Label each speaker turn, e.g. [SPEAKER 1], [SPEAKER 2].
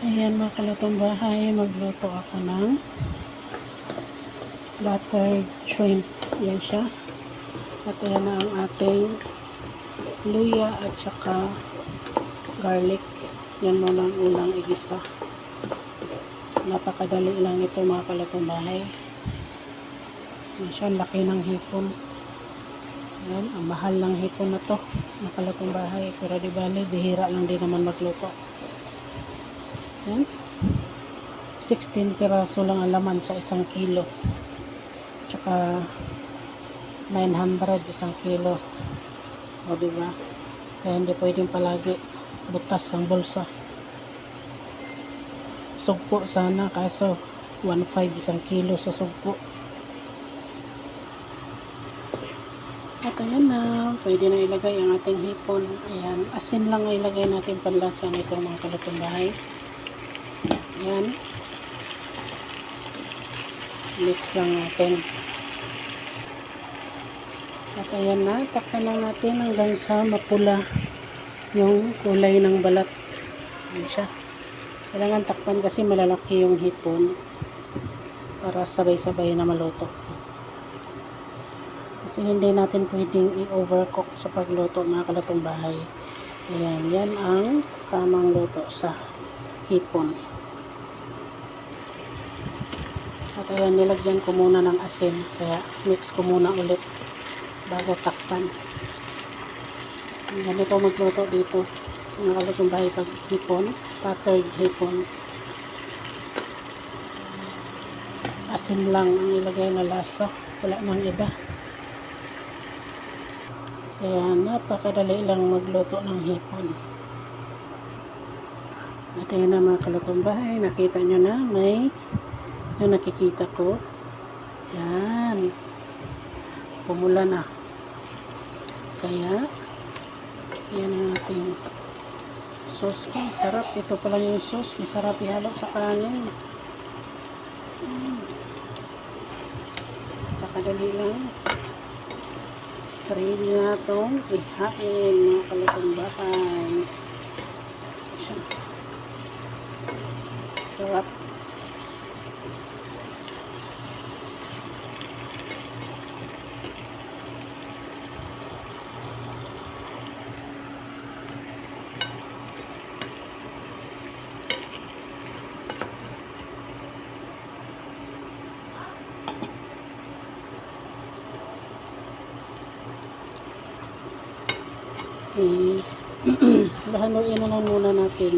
[SPEAKER 1] Ayan mga kalutong bahay, magluto ako ng buttered shrimp. Ayan siya. At ayan na ang ating luya at saka garlic. Yan muna ang unang igisa. Napakadali lang ito mga kalutong bahay. Ayan siya, laki ng hipon. Ayan, ang mahal ng hipon na to mga kalutong bahay. Pero di bali, bihira lang din naman magluto. Ayan. 16 piraso lang ang laman sa 1 kilo. Tsaka 900 1 kilo. O diba? Kaya hindi pwedeng palagi butas ang bulsa. Sugpo sana kaso 1.5 1 kilo sa sugpo. At ayan na, pwede na ilagay ang ating hipon. Ayan, asin lang ang ilagay natin panlasa nito mga kalutong bahay. Ayan. Mix lang natin. At ayan na, takpan lang natin hanggang sa mapula yung kulay ng balat. Ayan siya. Kailangan takpan kasi malalaki yung hipon para sabay-sabay na maluto. Kasi hindi natin pwedeng i-overcook sa pagluto mga kalutong bahay. Ayan, yan ang tamang luto sa hipon. At ayan, nilagyan ko muna ng asin. Kaya mix ko muna ulit bago takpan. Ganito magluto dito. Mga kalutong bahay pag hipon. Buttered hipon. Asin lang ang ilagay na lasa. Wala nang iba. Kaya napakadali lang magluto ng hipon. At ayan na mga kalutong bahay. Nakita nyo na may yung nakikita ko. Yan. Pumula na. Kaya, yan ang ating sauce. Sarap. Ito pala yung sauce. Masarap ihalo sa kanin. Pakadali lang. Ready na itong ihain mga kalutong bahay. Sarap. Haluin na lang muna natin.